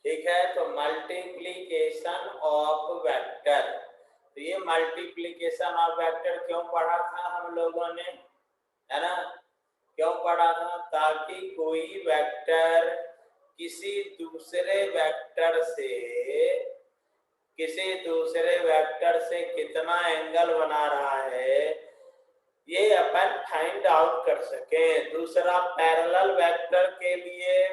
ठीक है, तो मल्टीप्लीकेशन ऑफ वेक्टर। तो ये मल्टीप्लीकेशन ऑफ वेक्टर क्यों पढ़ा था हम लोगों ने, है ना, क्यों पढ़ा था? ताकि कोई वेक्टर किसी दूसरे वेक्टर से कितना एंगल बना रहा है ये अपन फाइंड आउट कर सके। दूसरा, पैरेलल वेक्टर के लिए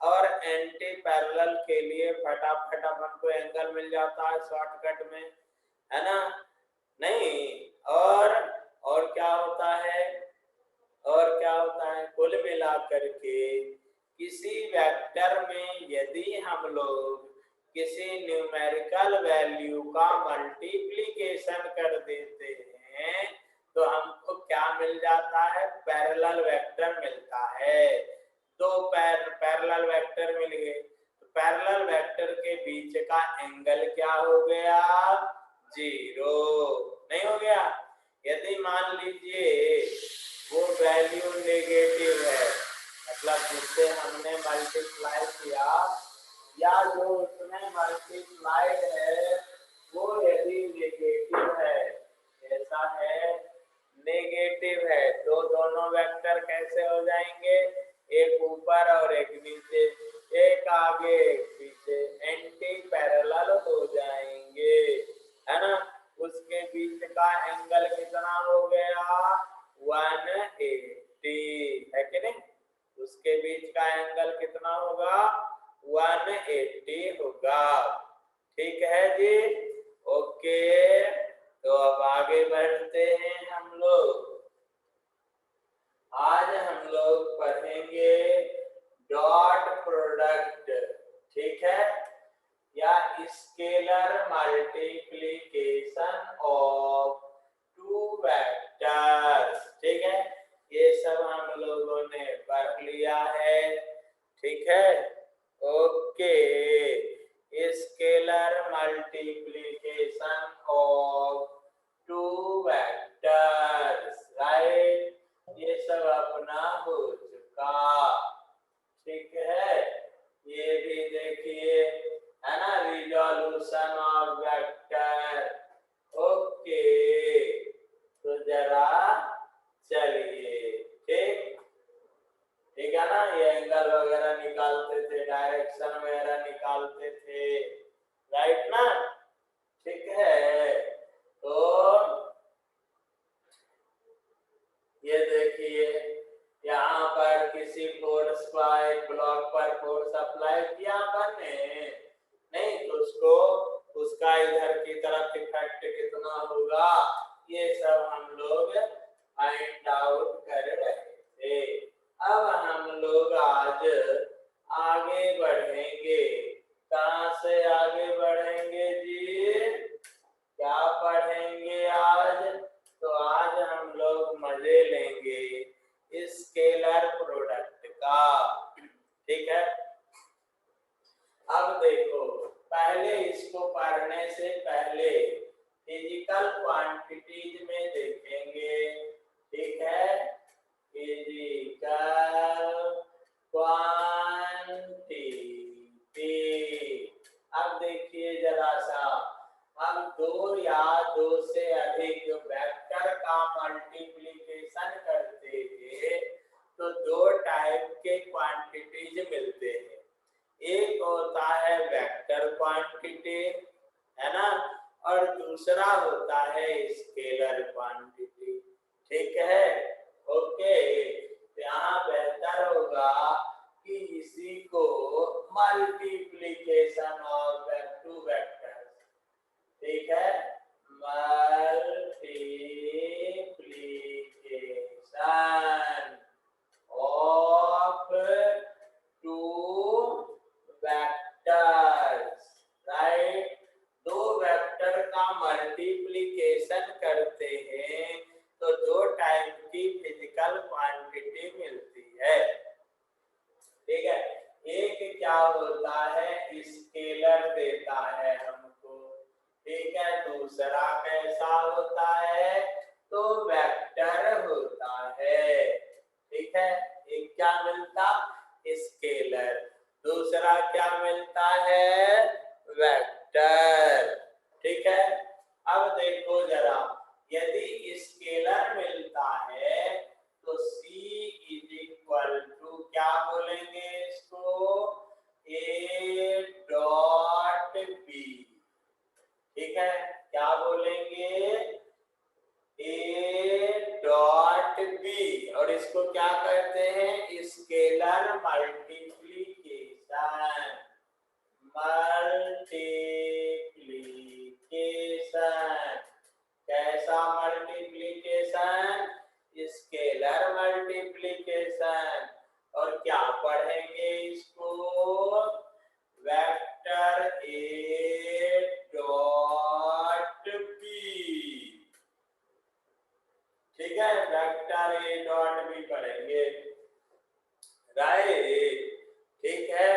और एंटी पैरेलल के लिए फटाफट अपन को एंगल मिल जाता है शॉर्टकट में, है ना? नहीं, और क्या होता है, कुल मिलाकर के किसी वेक्टर में यदि हम लोग किसी न्यूमेरिकल वैल्यू का मल्टीप्लिकेशन कर देते हैं तो हमको क्या मिल जाता है? पैरेलल वेक्टर मिलता है। दो पैरेलल वेक्टर मिल गए, तो पैरेलल वेक्टर के बीच का एंगल क्या हो गया? 0। नहीं हो गया? यदि मान लीजिए वो वैल्यू नेगेटिव है, मतलब जिससे हमने मल्टीप्लाई किया या जो उसमें मल्टीप्लाइड है वो यदि नेगेटिव है, ऐसा है नेगेटिव है, तो दोनों वेक्टर कैसे हो जाएंगे? एक ऊपर और एक नीचे, एक आगे एक पीछे, एंटी पैरेलल हो जाएंगे, है ना? उसके बीच का एंगल कितना हो गया? 180, है कि नहीं? उसके बीच का एंगल कितना होगा? 180 होगा। ठीक है जी, ओके। तो अब आगे बढ़ते हैं हम लोग। आज हम लोग पढ़ेंगे डॉट प्रोडक्ट, ठीक है, या scalar multiplication of two vectors. ठीक है, ये सब हम लोगों ने पढ़ लिया है, ठीक है, okay. Scalar multiplication of two vectors, right, ये सब अपना हो चुका, ठीक है। ये भी देखिए, है ना, रिजोल्यूशन ऑफ वेक्टर, ओके। तो जरा चलिए, ठीक है ना, ये एंगल वगैरह निकालते थे, डायरेक्शन वगैरह निकालते थे, राइट ना? ठीक है, तो ये देखिए, यहाँ पर किसी फोर्स पर, एक ब्लॉक पर फोर्स अप्लाई किया अपन ने, नहीं तो उसका इधर की तरफ इफेक्ट कितना होगा, ये सब हम लोग फाइंड आउट कर रहे थे। अब हम लोग आज आगे बढ़ेंगे। कहाँ से आगे बढ़ेंगे जी? क्या पढ़ेंगे आज? तो आज हम लोग मजे लेंगे स्केलर प्रोडक्ट का, ठीक है। अब देखो, पहले इसको पढ़ने से पहले फिजिकल क्वांटिटीज में देखेंगे, ठीक है, फिजिकल क्वांटिटी। अब देखिए जरा सा, हम दो या दो से अधिक वेक्टर का मल्टीप्लिकेशन करते हैं तो दो टाइप के क्वांटिटीज मिलते हैं। एक होता है वेक्टर क्वांटिटी, है ना, और दूसरा होता है स्केलर क्वांटिटी, ठीक है, ओके। यहाँ बेहतर होगा कि इसी को मल्टीप्लिकेशन ऑफ टू वेक्टर, ठीक है, multiplication of two vectors, right. दो वेक्टर का मल्टीप्लिकेशन करते हैं तो दो टाइप की फिजिकल क्वांटिटी मिलती है, ठीक है। एक क्या होता है, स्केलर देता है हमको, ठीक है। दूसरा कैसा होता है? तो वेक्टर होता है, ठीक है। एक क्या मिलता? स्केलर। दूसरा क्या मिलता है, वेक्टर। ठीक है, अब देखो जरा, यदि स्केलर मिलता है तो C इज इक्वल टू क्या बोलेंगे इसको, A डॉट B। ठीक है, क्या बोलेंगे, A डॉट B। और इसको क्या कहते हैं, स्केलर मल्टीप्लीकेशन। मल्टीप्लीकेशन कैसा मल्टीप्लीकेशन, स्केलर मल्टीप्लीकेशन। और क्या पढ़ेंगे इसको, वेक्टर A डॉट B। ठीक है, वेक्टर A डॉट B पढ़ेंगे, राइट। ठीक है,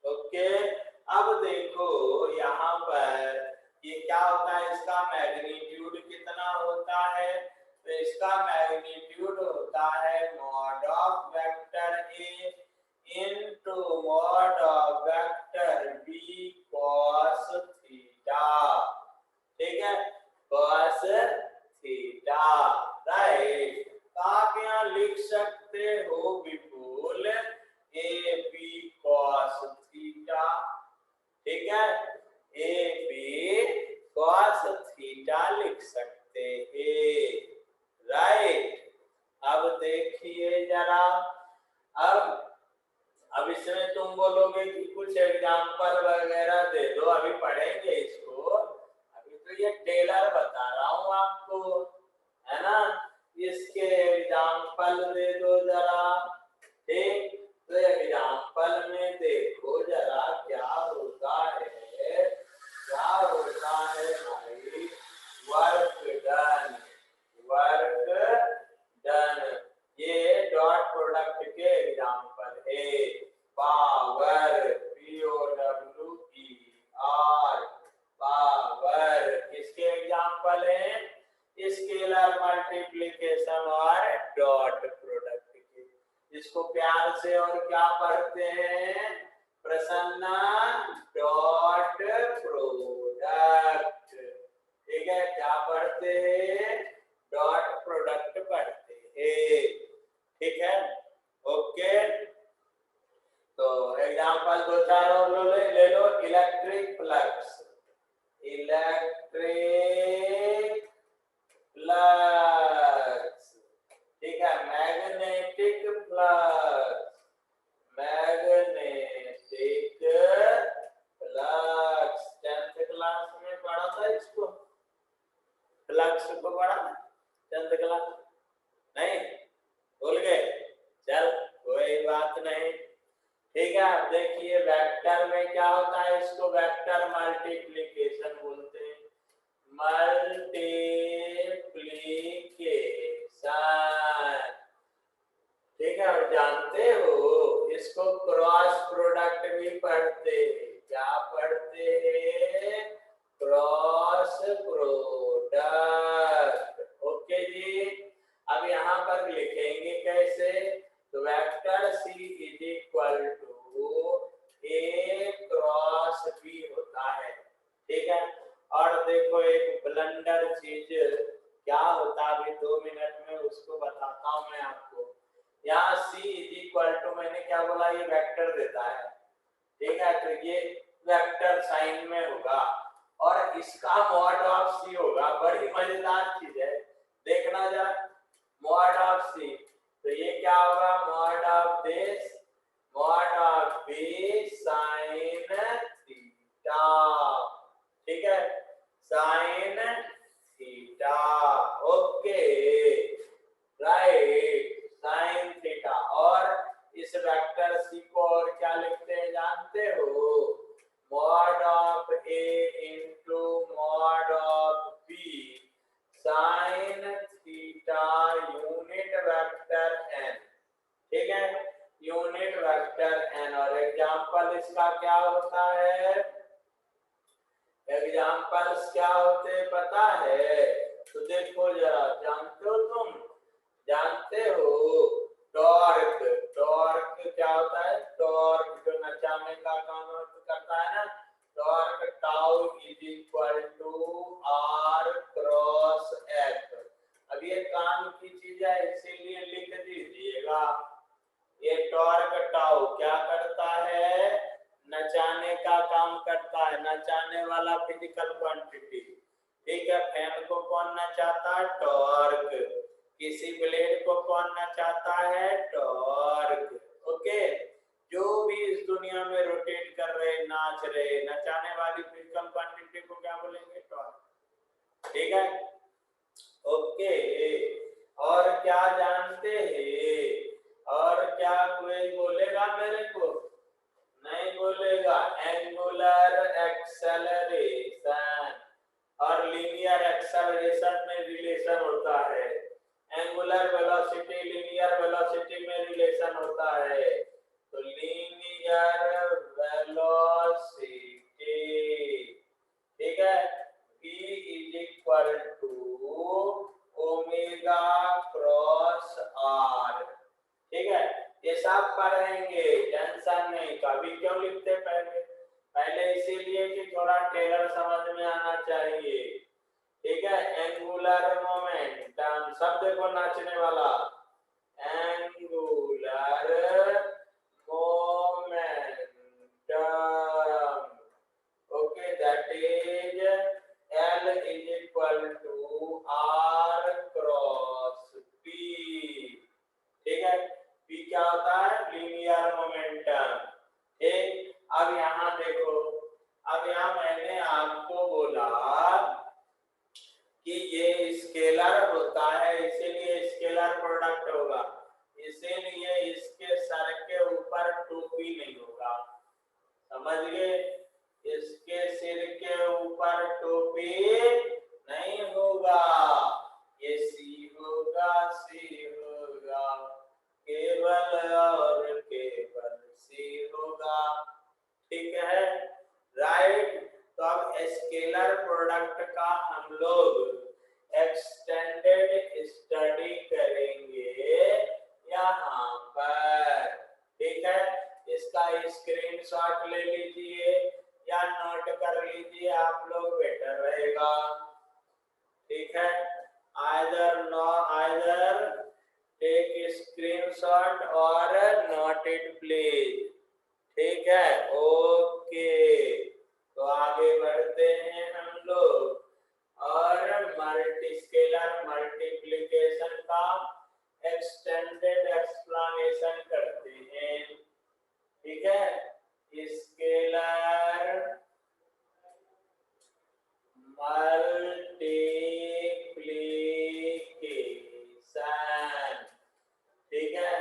ओके। अब देखो यहाँ पर ये क्या होता है, इसका मैग्नीट्यूड कितना होता है, तो इसका मैग्नीट्यूड होता है mod of vector A into mod of vector B cos theta. ठीक है, cos थीटा, राइट। तो आप यहाँ लिख सकते हो विपुल ए बी cos थीटा। ठीक है, ए बी cos थीटा लिख सकते हैं, राइट। अब देखिए जरा, अब इसमें तुम बोलोगे कि कुछ एग्जांपल वगैरह दे दो, अभी पढ़ेंगे इसको, अभी तो ये टेलर बता रहा हूं आपको, है ना। इसके एग्जांपल दे दो जरा। ठीक, तो एग्जांपल में देखो जरा क्या होता है, क्या होता है भाई, वर्क डन, वर्क डन। ये डॉट प्रोडक्ट के एग्जांपल है। पावर, POWER, पावर किसके एग्जांपल है, स्केलर मल्टीप्लिकेशन और डॉट प्रोडक्ट के। इसको प्यार से और क्या पढ़ते हैं, प्रसन्ना डॉट प्रोडक्ट। ठीक है, क्या पढ़ते हैं, डॉट प्रोडक्ट पढ़ते हैं। ठीक है, ओके। तो एग्जांपल दो चार और ले लो, इलेक्ट्रिक फ्लक्स, इलेक्ट्रिक फ्लक्स। ठीक है, magnetic flux, magnetic flux. 10th class में पढ़ा था इसको, फ्लक्स को पढ़ा 10th क्लास, नहीं भूल गए, चल कोई बात नहीं। ठीक है, अब देखिए वेक्टर में क्या होता है, इसको वेक्टर मल्टीप्लिकेशन बोलते हैं, मल्टीप्लिकेशन। ठीक है, और जानते हो इसको क्रॉस प्रोडक्ट भी पढ़ते हैं, क्या पढ़ते हैं, क्रॉस प्रोडक्ट। ओके जी, अब यहाँ पर लिखेंगे कैसे, तो vector C is equal to A cross B होता है। ठीक है, और देखो एक ब्लंडर चीज क्या होता है, अभी 2 मिनट में उसको बताता हूं मैं आपको। यहाँ C इज इक्वल टू, मैंने क्या बोला, ये वेक्टर देता है। ठीक है, तो ये वेक्टर साइन में होगा और इसका मॉड ऑफ C होगा। बड़ी मजेदार चीज है, देखना जरा, मॉड ऑफ C, तो ये क्या होगा, mod of this, mod of B sine theta. ठीक है, sine theta, okay, right, sine theta. और इस वेक्टर C को और क्या लिखते हैं जानते हो, mod of A into mod of B sine theta unit vector n। ठीक है, यूनिट वेक्टर n। और एग्जांपल इसका क्या होता है, एग्जांपल्स क्या होते पता है, तो देखो जरा, जानते हो तुम, जानते हो टॉर्क, टॉर्क क्या होता है, टॉर्क ये टॉर्क टाउ क्या करता है, नचाने का काम करता है, नचाने वाला फिजिकल क्वांटिटी। ठीक है, फैन को कौन नचाता है, टॉर्क। किसी ब्लेड को कौन नचाता है, टॉर्क। ओके, जो भी इस दुनिया में रोटेट कर रहे, नाच रहे, नचाने वाली फिजिकल क्वांटिटी को क्या बोलेंगे, टॉर्क। ठीक है, ओके। और क्या जानते हैं, और क्या कोई बोलेगा मेरे को, नहीं बोलेगा। एंगुलर एक्सेलरेशन और लीनियर एक्सेलरेशन में रिलेशन होता है। एंगुलर वेलोसिटी लीनियर वेलोसिटी में रिलेशन होता है। तो लीनियर वेलोसिटी, ठीक है, v is equal to omega cross R. ठीक है, ये सब पढ़ेंगे, टेंशन नहीं। कभी क्यों लिखते पहले, पहले इसीलिए कि थोड़ा टेलर समझ में आना चाहिए। ठीक है, एंगुलर मोमेंटम, सब देखो नाचने वाला, angular momentum, okay, that is L is equal to R cross P। ठीक है, P क्या होता है, लीनियर मोमेंटम। ठीक, अब यहाँ देखो, अब यहाँ मैंने आपको बोला कि ये स्केलर होता है, इसीलिए स्केलर प्रोडक्ट होगा, इसीलिए इसके सर के ऊपर टोपी नहीं होगा। समझ गए, इसके सिर के ऊपर टोपी नहीं होगा, ये सी होगा, सी होगा, केवल और केवल सी होगा। ठीक है, राइट। तो अब स्केलर प्रोडक्ट का हम लोग एक्सटेंडेड स्टडी करेंगे यहाँ पर। ठीक है, इसका स्क्रीनशॉट ले लीजिए या नोट कर लीजिए आप लोग, बेटर रहेगा। ठीक है, आइदर टेक स्क्रीनशॉट और नोट इट प्लीज। ठीक है, ओके। तो आगे बढ़ते हैं हम लोग और मल्टीस्केलर मल्टीप्लिकेशन का एक्सटेंडेड एक्सप्लेनेशन करते हैं। ठीक है, स्केलर मल्टीप्लिकेशन। ठीक है,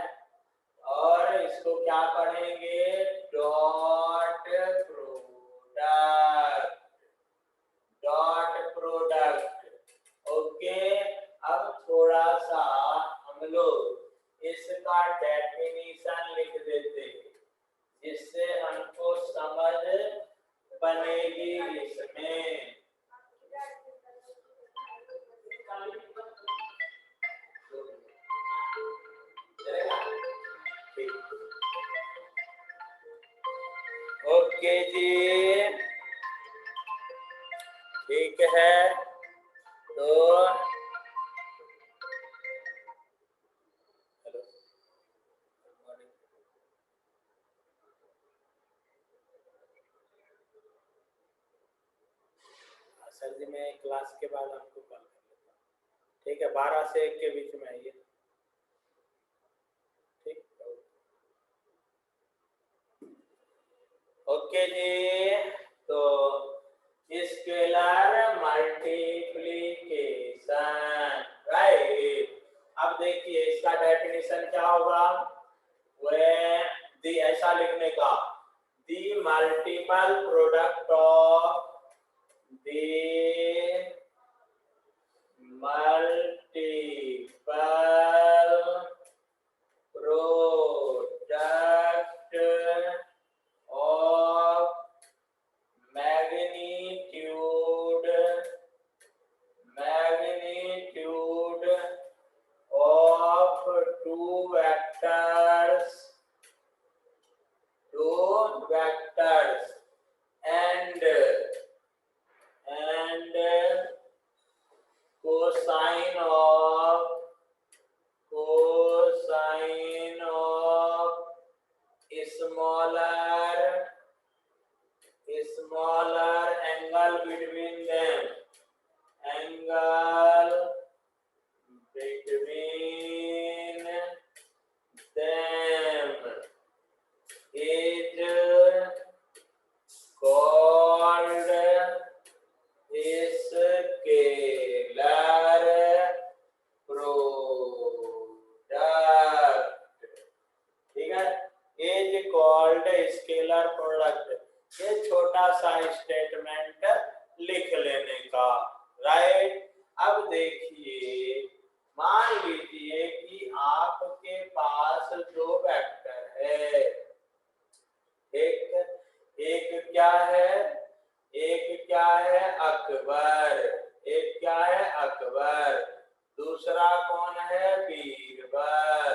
और इसको क्या पढ़ेंगे, dot product, dot product. Okay, अब थोड़ा सा हम लोग इसका डेफिनेशन लिख देते हैं, जिससे हमको समझ बनेगी इसमें। ओके जी, ठीक है। तो हेलो, सर जी मैं क्लास के बाद आपको कॉल कर लेता हूँ। ठीक है, 12 से 1 के बीच में आइए। ठीक, ओके जी। तो स्केलर मल्टीप्लिकेशन, राइट। अब देखिए इसका डेफिनेशन क्या होगा, वह दी ऐसा लिखने का, दी multiple product of the multiple product of magnitude of two vectors and is called scalar product. ये छोटा सा स्टेटमेंट लिख लेने का, राइट। अब देखिए, मान लीजिए कि आपके पास दो वेक्टर है, एक क्या है, एक क्या है अकबर, एक क्या है अकबर, दूसरा कौन है Birbal,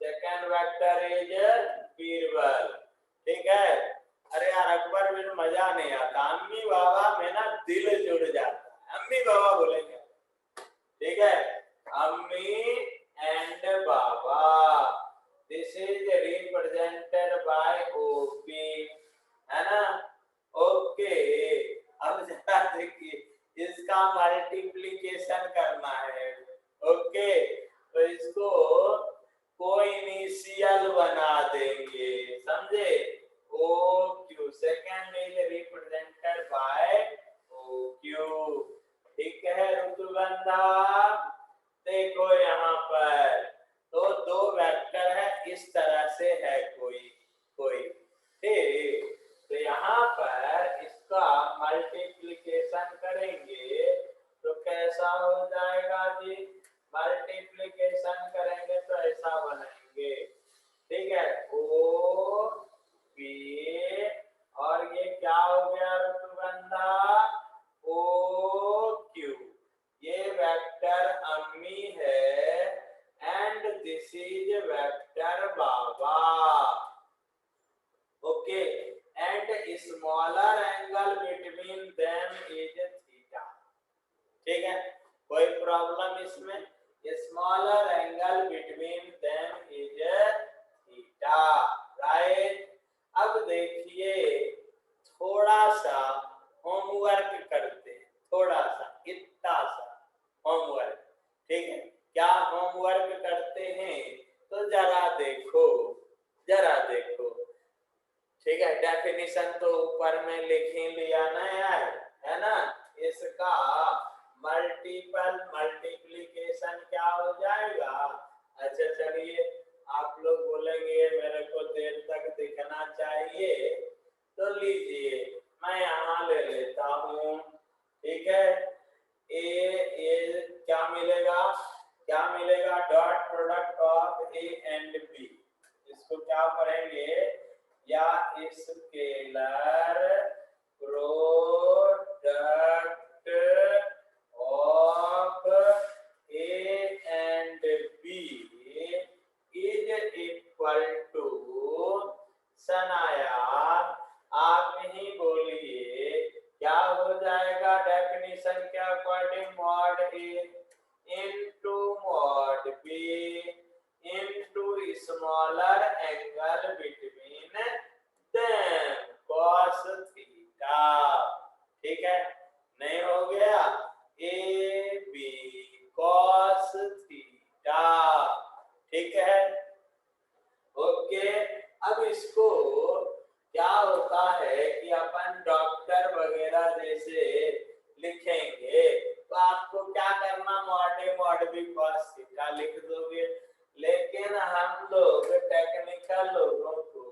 second vector is Birbal, ठीक है। अरे यार अकबर में मजा नहीं आता, अम्मी बाबा में ना दिल जुड़ जाता है, अम्मी बाबा बोलेंगे, ठीक है, अम्मी and Baba, this is represented bye OP, है ना, ओके। अब जरा देखिए इसका मल्टीप्लिकेशन करना है, ओके, तो इसको कोई इनिशियल बना देंगे, समझे, O Q, second is represented by O Q, ठीक है ऋतुगंधा। देखो यहाँ पर तो दो वेक्टर है, इस तरह से है कोई कोई, ठीक, तो यहाँ पर इसका मल्टीप्लिकेशन करेंगे तो कैसा हो जाएगा जी, मल्टीप्लिकेशन करेंगे तो ऐसा बनाएंगे, ठीक है, ओ पी, और ये क्या हो गया ऋतुगंधा, ओ क्यू, ये वेक्टर अम्मी है and this is vector Baba, okay, and smaller angle between them is theta, ठीक है, कोई प्रॉब्लम इसमें, smaller angle between them is theta, right. अब देखिए थोड़ा सा होमवर्क करते हैं, थोड़ा सा इतना सा होमवर्क, ठीक है, क्या होमवर्क करते हैं, तो जरा देखो, जरा देखो, ठीक है, डेफिनेशन तो ऊपर में लिख ही लिया ना यार, है ना, इसका मल्टीप्लिकेशन क्या हो जाएगा, अच्छा चलिए, आप लोग बोलेंगे मेरे को देर तक दिखना चाहिए, तो लीजिए मैं यहाँ ले लेता हूँ, ठीक है, ए क्या मिलेगा, क्या मिलेगा, dot product of A and B, इसको क्या पढ़ेंगे, या scalar product of A and B is equal to, Sanaya आप ही बोलिए क्या हो जाएगा, डेफिनेशन के according mod A into mod B into smaller angle between them cos theta, ठीक है, नहीं हो गया, ए बी cos थीटा, ठीक है, ओके। अब इसको क्या होता है कि अपन डॉक्टर वगैरह जैसे लिखेंगे तो आपको क्या करना, mod A mod B cos theta लिख दोगे, लेकिन हम लोग टेक्निकल लोगों को,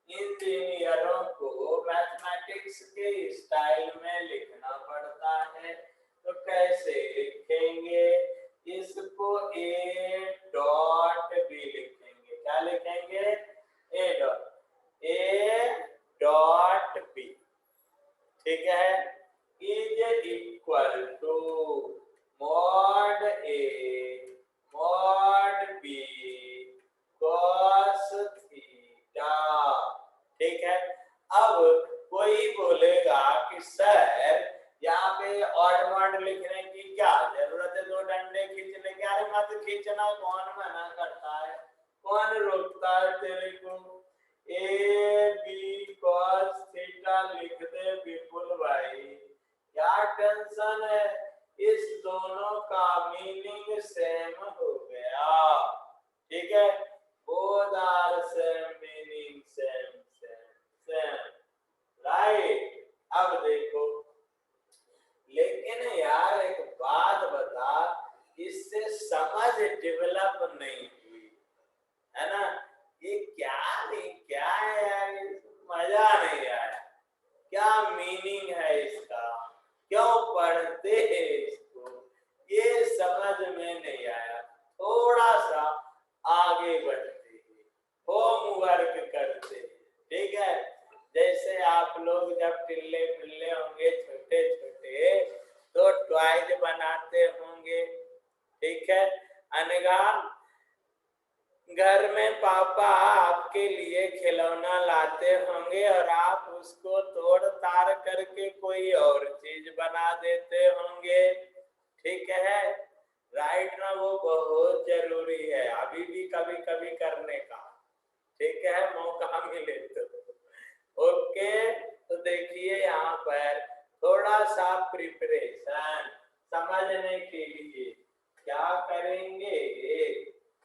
इंजीनियरों को मैथमेटिक्स के स्टाइल में लिखना पड़ता है, तो कैसे लिखेंगे, इसको ए डॉट बी लिखेंगे, क्या लिखेंगे, ए डॉट बी, ठीक है, is equal to mod A mod B cos theta, ठीक है। अब कोई बोलेगा कि सर मीनिंग है इसका, क्यों पढ़ते हैं इसको, ये समझ में नहीं आया। थोड़ा सा आगे बढ़ते हैं, होमवर्क करते हैं, ठीक है। जैसे आप लोग जब टिल्ले पिल्ले होंगे छोटे छोटे तो टॉयज बनाते होंगे, ठीक है। अनगा घर में पापा आपके लिए खिलौना लाते होंगे और आप उसको तोड़ ताड़ करके कोई और चीज बना देते होंगे, ठीक है। राइट ना, वो बहुत जरूरी है अभी भी कभी कभी करने का, ठीक है, मौका मिले तो। ओके, तो देखिए यहाँ पर थोड़ा सा प्रिपरेशन समझने के लिए क्या करेंगे,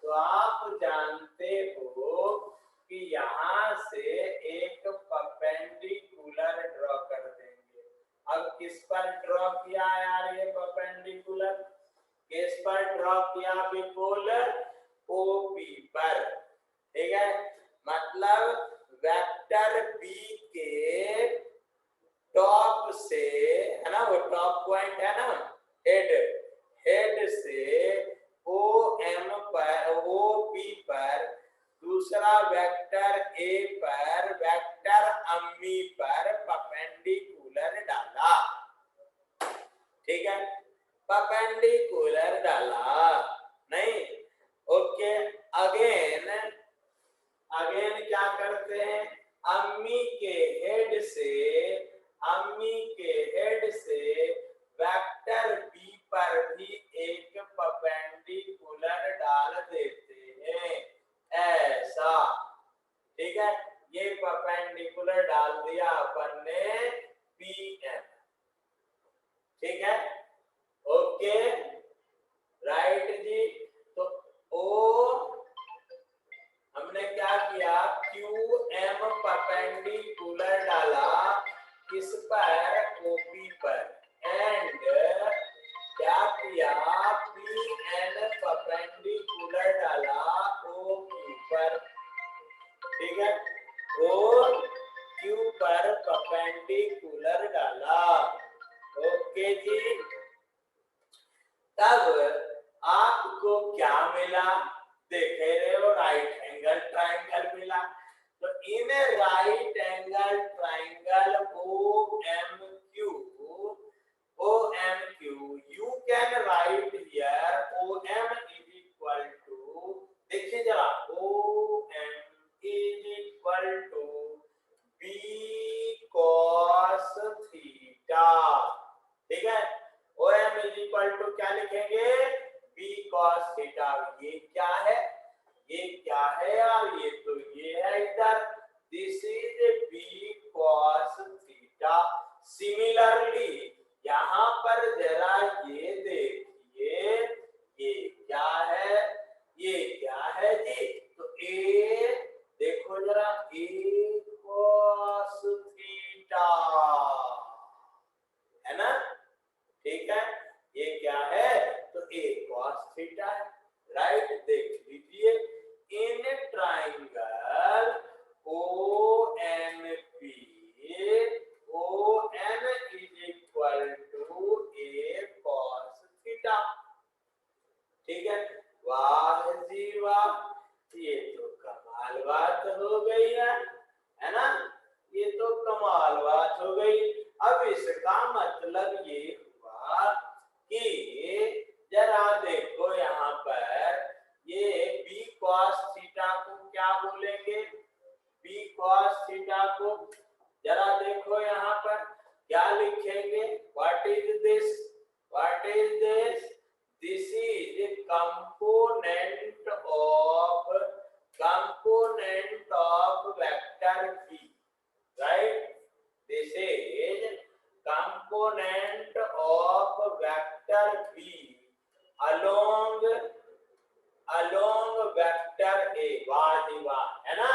तो आप जानते हो कि यहाँ से एक परपेंडिकुलर ड्रॉ कर देंगे। अब किस पर ड्रॉ किया यार ये परपेंडिकुलर, किस पर ड्रॉ किया विपुल, ओपी पर, ठीक है। मतलब वेक्टर बी के टॉप से, है ना, वो टॉप पॉइंट है ना, हेड, हेड से ओ एम पर, ओ पी पर, दूसरा वेक्टर ए पर, वेक्टर अम्मी पर परपेंडिकुलर डाला, ठीक है, परपेंडिकुलर डाला नहीं। ओके, अगेन क्या करते हैं, अम्मी के हेड से, अम्मी के हेड से वेक्टर बी पर भी एक परपेंडिकुलर डाल देते हैं, ऐसा, ठीक है। ये परपेंडिकुलर डाल दिया अपन ने पी एम, ठीक है। ओके, राइट जी। तो ओ हमने क्या किया, क्यू एम परपेंडिकुलर डाला किस पर, ओपी पर, एंड क्या किया, पी एन परपेंडिकुलर डाला ओ क्यू पर, ठीक है, ओ क्यू पर परपेंडिकुलर डाला। ओके जी, तब आपको क्या मिला, देख रहे हो, राइट एंगल ट्राइंगल मिला। तो in right angle triangle O M Q, you can write here OM is equal to, देखिए जरा, OM is equal to B cos theta, ठीक है। OM is equal to क्या लिखेंगे, B cos थीटा। ये क्या है, ये क्या है यार, ये तो ये है इधर, this is B cos theta. Similarly यहाँ पर जरा ये देखिए, ये क्या है, ये क्या है जी, तो ए देखो जरा, ए cos थीटा, है ना, ठीक है। ये क्या है, तो ए cos थीटा है, राइट। देख लीजिए, in triangle O N P, O N is equal to A cos theta, ठीक है। वाह जी वाह, ये तो कमाल बात हो गई है ना, ये तो कमाल बात हो गई। अब इसका मतलब ये हुआ कि जरा देखो यहाँ पर, ये b cos थीटा को क्या बोलेंगे, b cos थीटा को जरा देखो यहाँ पर क्या लिखेंगे, what is this, what is this, this is a component of vector b, right, this is component of vector b along vector a, वाह जी वाह, है ना।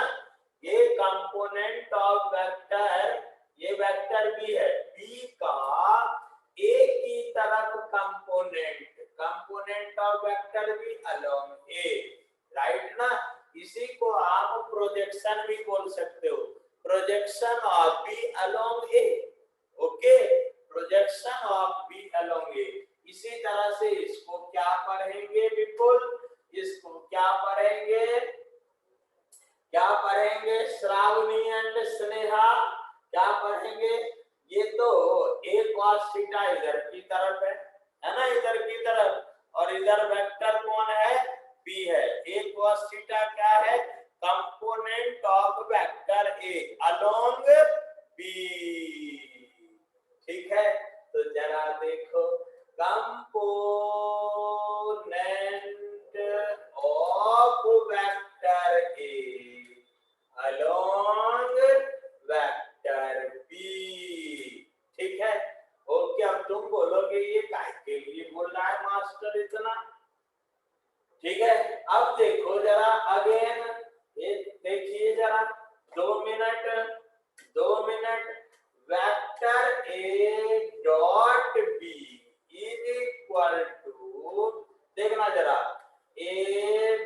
ये कंपोनेंट ऑफ वेक्टर, ये वेक्टर बी है, बी का ए की तरफ component of vector B along A, right ना। इसी को आप प्रोजेक्शन भी बोल सकते हो, projection of B along A. Okay, projection of B along ए। इसी तरह से इसको क्या पढ़ेंगे विपुल, इसको क्या पढ़ेंगे, क्या पढ़ेंगे श्रावणी एंड स्नेहा, क्या पढ़ेंगे, ये तो ए cos थीटा इधर की तरफ है ना, इधर की तरफ, और इधर वेक्टर कौन है, बी है। ए cos थीटा क्या है, component of vector A along B. ठीक है, तो जरा देखो, component of vector A along vector B. ठीक है, ओके। अब तुम बोलोगे ये काहे के लिए बोल रहा है मास्टर इतना, ठीक है। अब देखो जरा अगेन, ये देखिए जरा, 2 minute, vector A dot B is equal to, देखना जरा, ए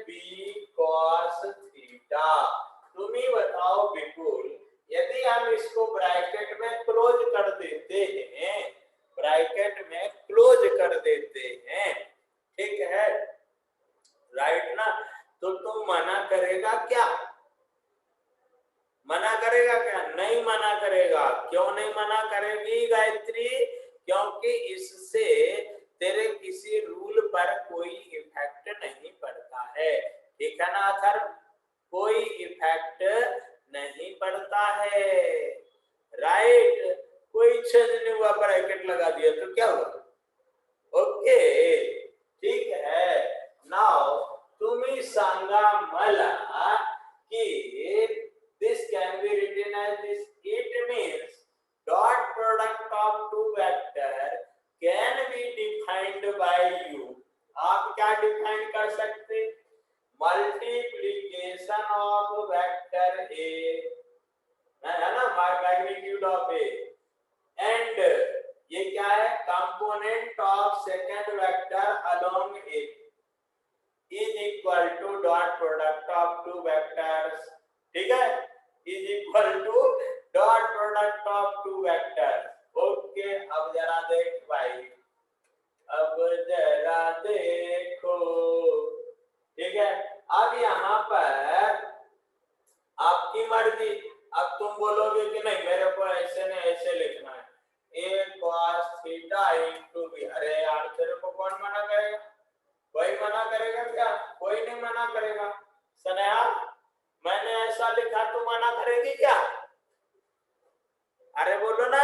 बी कॉस थीटा। तुम ही बताओ विपुल, यदि हम इसको ब्रैकेट में क्लोज कर देते हैं, ब्रैकेट में क्लोज कर देते हैं, ठीक है, राइट ना, तो तुम मना करेगा क्या, मना करेगा क्या, नहीं मना करेगा। क्यों नहीं मना करेगी गायत्री, क्योंकि इससे तेरे किसी रूल पर कोई इफेक्ट नहीं पड़ता है, ठीक है ना अथर, कोई इफेक्ट नहीं पड़ता है, राइट। कोई चेंज नहीं हुआ, ब्रैकेट लगा दिया तो क्या हुआ, ओके, ठीक है। नाउ तुम्ही सांगा मला कि this can be written as this, it means dot product of two vector can be defined by you। आप क्या डिफाइन कर सकते, मल्टीप्लीकेशन ऑफ वेक्टर ए, है ना, मैग्नीट्यूड ऑफ ए, एंड ये क्या है, component of second vector along A is equal to dot product of two vectors, ठीक है, is equal to dot product of two vector. Okay, अब जरा देख भाई, अब जरा देखो, ठीक है। अब यहाँ पर आपकी मर्जी, अब तुम बोलोगे कि नहीं मेरे को ऐसे नहीं ऐसे लिखना है, ए cos थीटा इनटू बी। अरे यार तेरे को कौन मना करेगा, कोई मना करेगा क्या, कोई नहीं मना करेगा। स्नेहा, मैंने ऐसा लिखा तो मना करेगी क्या, अरे बोलो ना,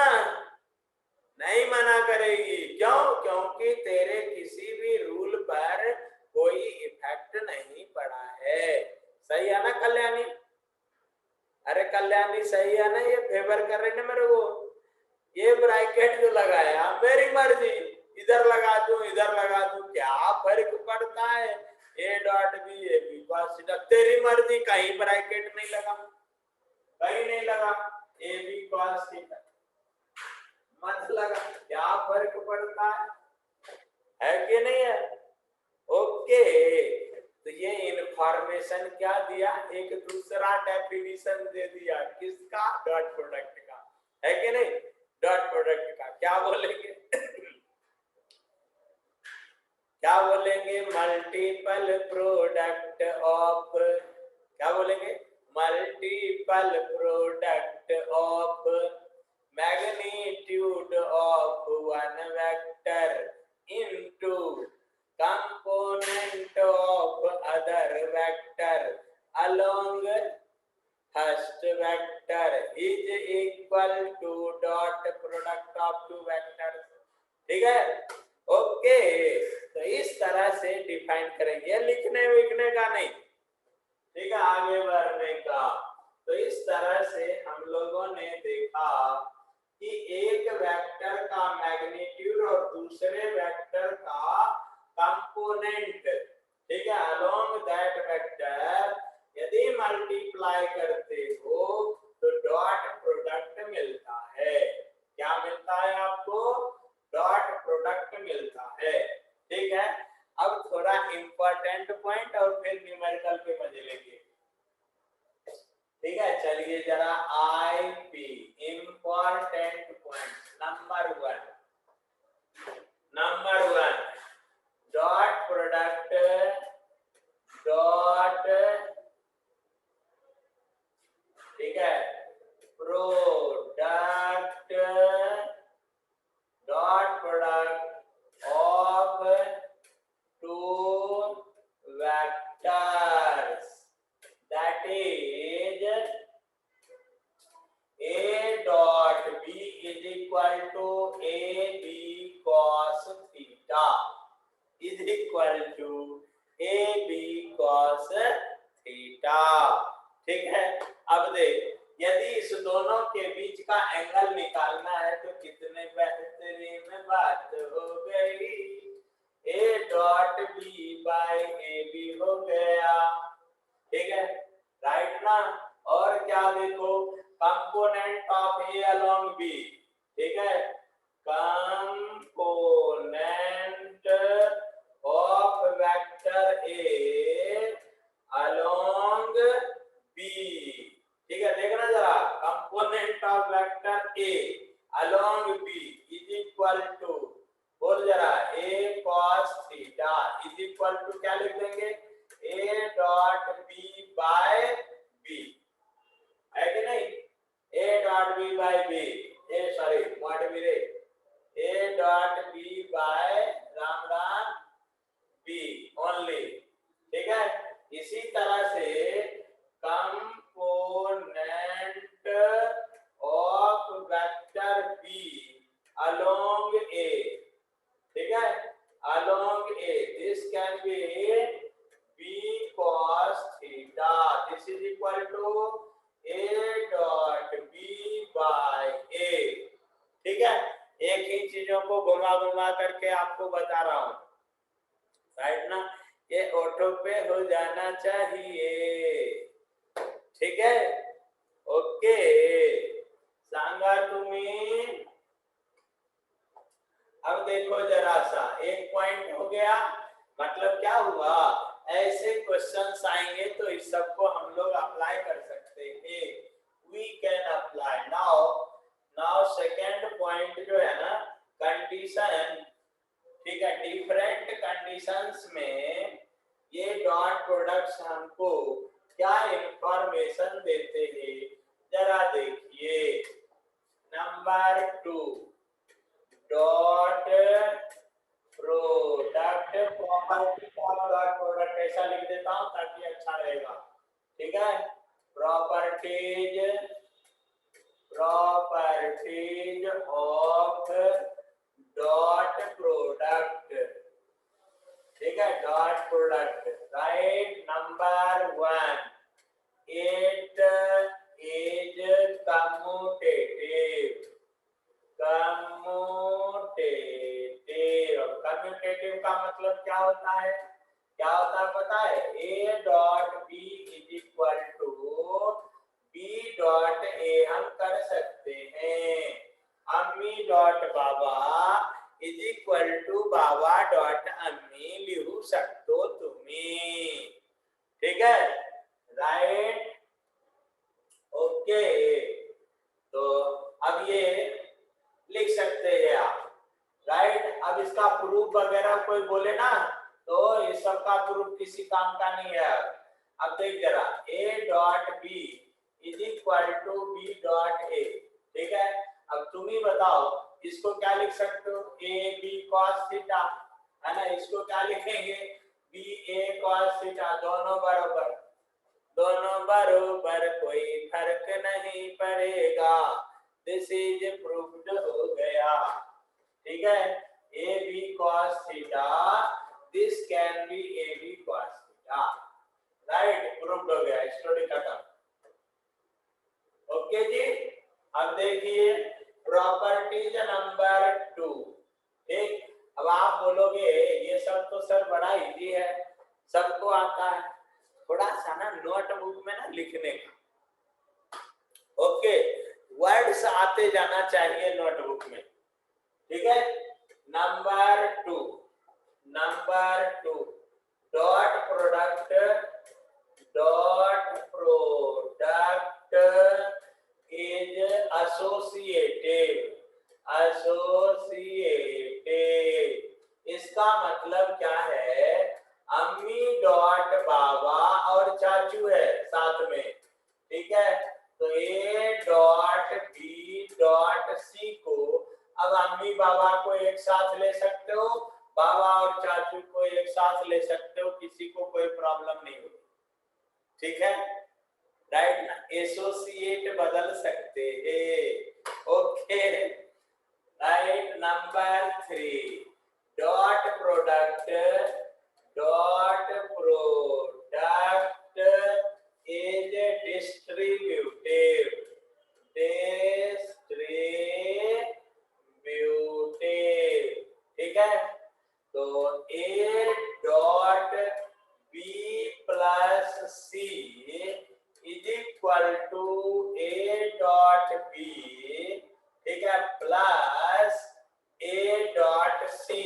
नहीं मना करेगी। क्यों, क्योंकि तेरे किसी भी रूल पर कोई इफेक्ट नहीं पड़ा है, सही है ना कल्याणी, अरे कल्याणी सही है ना, ये फेवर कर रही ना मेरे को, ये ब्रैकेट जो लगाया मेरी मर्जी, इधर लगा दूं इधर लगा दूं, क्या फर्क पड़ता है, A dot B A B cos theta, तेरी मर्जी, कहीं ब्रैकेट नहीं लगा, कहीं नहीं लगा, ए बी कॉस थीटा मत लगा, क्या फर्क पड़ता है कि नहीं है, ओके। तो ये इंफॉर्मेशन क्या दिया, एक दूसरा डेफिनेशन दे दिया, किसका, डॉट प्रोडक्ट का, है कि नहीं, डॉट प्रोडक्ट का क्या बोलेंगे क्या बोलेंगे, मल्टीपल प्रोडक्ट ऑफ, क्या बोलेंगे, multiple product of magnitude of one vector into component of other vector along first vector is equal to dot product of two vector, ठीक है, ओके। तो इस तरह से डिफाइन करेंगे, लिखने विखने का नहीं, ठीक है, आगे बढ़ने का। तो इस तरह से हम लोगों ने देखा कि एक वेक्टर का मैग्नीट्यूड और दूसरे वेक्टर का कंपोनेंट, ठीक है, अलोंग दैट वेक्टर यदि मल्टीप्लाई करते हो तो डॉट प्रोडक्ट मिलता है, क्या मिलता है आपको, डॉट प्रोडक्ट मिलता है, ठीक है। अब थोड़ा इंपॉर्टेंट पॉइंट और फिर न्यूमेरिकल पे मजे लेंगे, ठीक है। चलिए जरा IP important point, number one dot product dot, ठीक है, product dot product of two vectors, that is A dot B is equal to AB cos theta is equal to AB cos theta, ठीक है। अब देख, यदि इस दोनों के बीच का एंगल निकालना है तो कितने बेहतरीन बात हो गई, A dot B by AB हो गया, ठीक है, राइट ना। और क्या देखो, component of A along B, ठीक है, component of vector A along B, ठीक है, देखना जरा, component of vector A along B is equal to, बोल जरा, A cos theta is equal to क्या लिख देंगे, A dot B by B, है कि नहीं, A dot B by B, A sorry what B रे, ए डॉट बी बाय राम राम बी ओनली, ठीक है। इसी तरह से component of vector B along A, ठीक है, along A, this can be B cos theta, this is equal to A dot B by A, ठीक है। एक ही चीजों को घुमा घुमा करके आपको बता रहा हूं, राइट ना, ये ऑटो पे हो जाना चाहिए, ठीक है, ओके। सांगा तुम्हें, अब देखो जरा सा, एक पॉइंट हो गया, मतलब क्या हुआ, ऐसे क्वेश्चंस आएंगे तो इस सब को हम लोग अप्लाई कर सकते हैं, we can apply. Now second point जो है ना, कंडीशन, ठीक है, डिफरेंट कंडीशंस में ये डॉट प्रोडक्ट्स हमको क्या इंफॉर्मेशन देते हैं, जरा देखिए। Number 2 dot product property of dot product, ऐसा लिख देता हूं ताकि अच्छा रहेगा, ठीक है, प्रॉपर्टीज ऑफ डॉट प्रोडक्ट, ठीक है, dot product, right. Number 1 it is commutative, commutative का मतलब क्या होता है, क्या होता है पता है, A dot B is equal to B dot A हम कर सकते हैं, अम्मी डॉट बाबा इज इक्वल टू बाबा डॉट अम्मी लिखू सकते तुम्ही, ठीक है, राइट, ओके। तो अब ये लिख सकते हैं आप, राइट। अब इसका प्रूफ वगैरह कोई बोले ना तो ये सब का प्रूफ किसी काम का नहीं है। अब देख जरा, A dot B is equal to B dot A, ठीक है। अब तुम ही बताओ इसको क्या लिख सकते हो, ए बी कॉस थीटा, है ना, इसको क्या लिखेंगे, बी ए कॉस थीटा, दोनों बराबर, दोनों बराबर, कोई फर्क नहीं पड़ेगा, दिस इज प्रूव्ड हो गया, ठीक है। A B cos theta, this can be A B cos theta, right, proved हो गया, स्टोरी खत्म, ओके जी। अब देखिए प्रॉपर्टीज नंबर 2, ठीक। अब आप बोलोगे ये सब तो सर बड़ा इजी है, सबको आता है, थोड़ा सा ना नोटबुक में ना लिखने का, ओके, वर्ड्स आते जाना चाहिए नोटबुक में, ठीक है। Number 2 dot product is associative associate बदल सकते हैं। Okay, right. Number 3, dot product is distributive, ठीक है। तो A dot B plus C is equal to A dot B, ठीक है, प्लस ए डॉट सी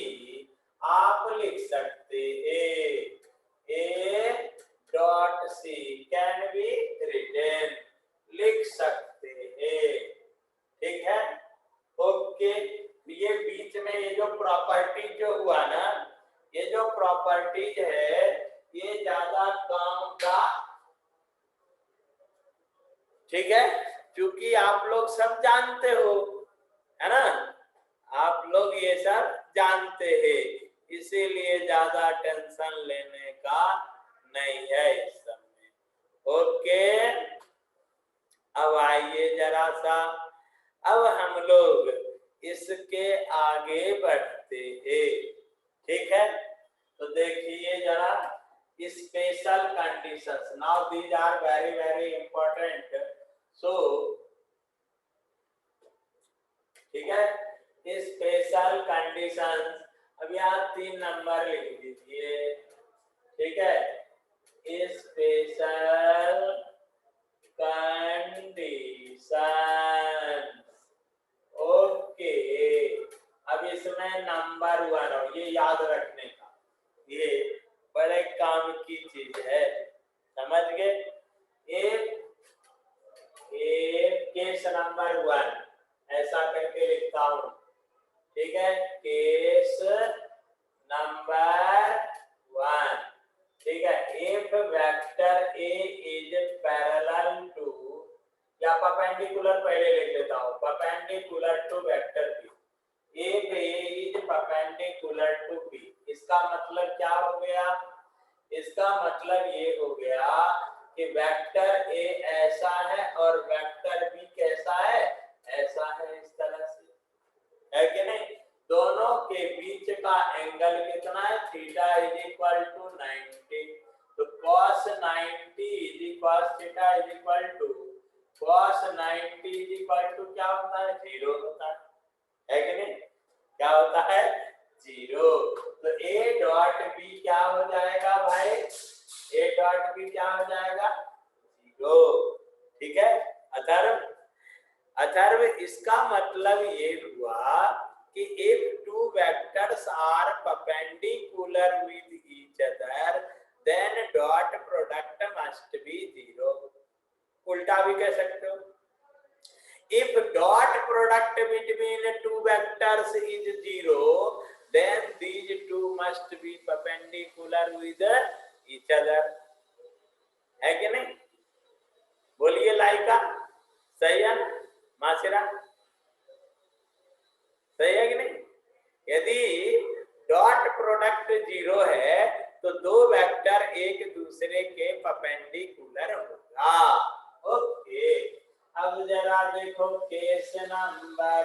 आप लिख सकते हैं। A dot C can be written, लिख सकते हैं, ठीक है। ओके, ये बीच में ये जो प्रॉपर्टी जो हुआ ना, ये जो प्रॉपर्टीज है ये ज्यादा काम का, ठीक है, क्योंकि आप लोग सब जानते हो, है ना, आप लोग ये सब जानते हैं, इसीलिए ज्यादा टेंशन लेने का नहीं है इस सब में। ओके, अब आइए जरा सा, अब हम लोग इसके आगे बढ़ते हैं, ठीक है। तो देखिए जरा, special conditions, now these are very very important, so ठीक है, स्पेशल कंडीशंस। अब यहाँ 3 नंबर लिख दीजिए, ठीक है, स्पेशल कंडीशंस। ओके, अब इसमें नंबर 1, ये याद रखने का, ये बड़े काम की चीज है, समझ गए। एक केस नंबर 1 ऐसा करके लिखता हूं, ठीक है, केस नंबर 1, ठीक है। If vector A is parallel to, या परपेंडिकुलर पहले लिख लेता हूं, perpendicular to vector B, if A is perpendicular to B, इसका मतलब क्या हो गया, इसका मतलब ये हो गया कि वेक्टर ए ऐसा है और वेक्टर बी कैसा है, ऐसा है, इस तरह से, है कि नहीं। दोनों के बीच का एंगल कितना है, थीटा इज इक्वल टू 90, तो cos 90 is equal theta is equal to cos 90 is equal to क्या होता है, 0 होता है कि नहीं, क्या होता है, 0। तो a डॉट b क्या हो जाएगा भाई, a डॉट b क्या हो जाएगा, 0, ठीक है। अथर्व, इसका मतलब ये हुआ कि if two vectors are perpendicular with each other, then dot product must be 0। उल्टा भी कह सकते हो, if dot product between two vectors is 0, then these two must be perpendicular with each other, है कि नहीं, बोलिए लाइका, सही है ना, माशिरा, सही है कि नहीं। यदि डॉट प्रोडक्ट 0 है तो दो वेक्टर एक दूसरे के परपेंडिकुलर होगा। ओके, अब जरा देखो केस नंबर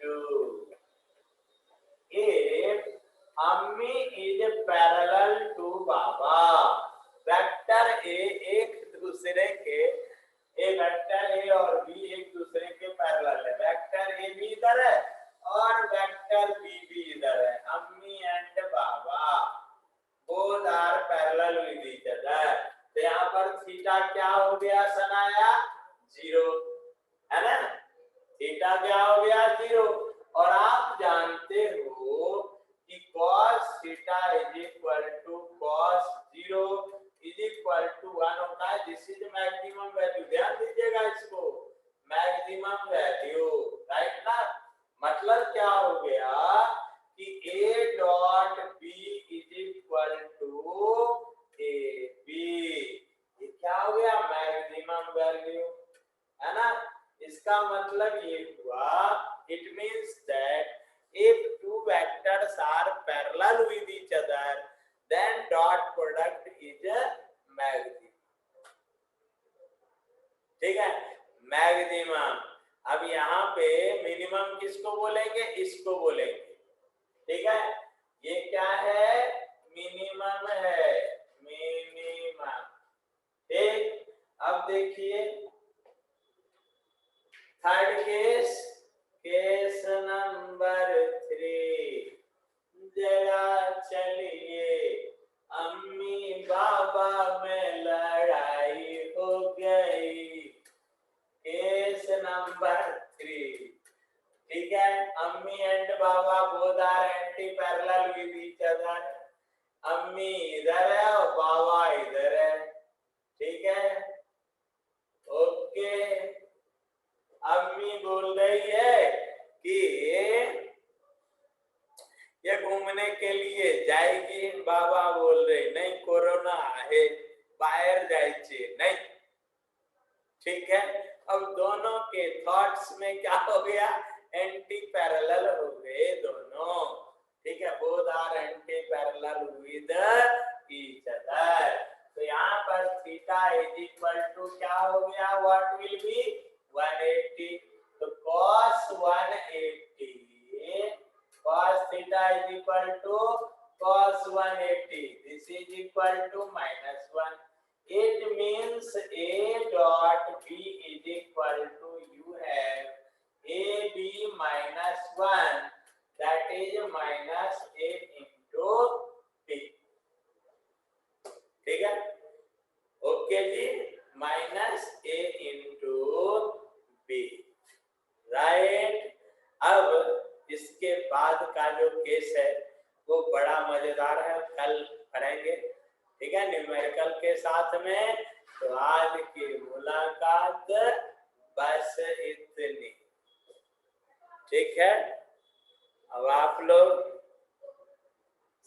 2, इफ अम्मी इज पैरेलल टू बाबा, वेक्टर ए एक दूसरे के, ए वेक्टर ए और बी एक दूसरे के पैरेलल है, वेक्टर ए भी इधर है और वेक्टर बी भी इधर है, अम्मी एंड बाबा both are parallel with each other. तो यहाँ पर थीटा क्या हो गया सनाया, 0, है ना, थीटा क्या हो गया, 0। और आप जानते हो कि cos theta is equal to cos 0 is equal to 1 होता है, दिस इज मैक्सिमम वैल्यू, ध्यान दीजिएगा इसको, मैक्सिमम वैल्यू, राइट ना। मतलब क्या हो गया कि a dot b is equal to A B, ये क्या हो गया, मैक्सिमम वैल्यू, है ना। इसका मतलब ये हुआ, it means that if two vectors are parallel with each other, then dot product is a maximum, ठीक है, मैक्सिमम। अब यहाँ पे मिनिमम किसको बोलेंगे, इसको बोलेंगे। ठीक है, ये क्या है, मिनिमम है, मिनिमम। ठीक, अब देखिए थर्ड केस, केस नंबर 3। जरा चलिए अम्मी बाबा में लड़ाई हो गई, केस नंबर 3। ठीक है, अम्मी एंड बाबा both are anti parallel with each other. अम्मी इधर है और बाबा इधर है। ठीक है, ओके। अम्मी बोल रही है कि ये घूमने के लिए जाएगी, बाबा बोल रहे नहीं कोरोना है बाहर जाइए नहीं। ठीक है, अब दोनों के थॉट्स में क्या हो गया, एंटी पैरेलल हो गए दोनों। ठीक है, both are anti parallel with each other. तो यहाँ पर थीटा इज इक्वल टू क्या हो गया, व्हाट विल बी 180। तो cos 180, cos theta is equal to cos 180. This is equal to -1. It means A dot B is equal to, you have AB -1, that is -A into B। ठीक है, okay जी, -A into B, right. अब इसके बाद का जो case है वो बड़ा मजेदार है, कल करेंगे। ठीक है, न्यूमेरिकल के साथ में। तो आज की मुलाकात बस इतनी। ठीक है, अब आप लोग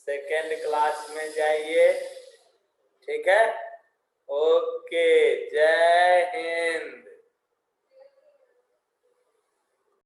सेकेंड क्लास में जाइए। ठीक है, ओके, जय हिंद।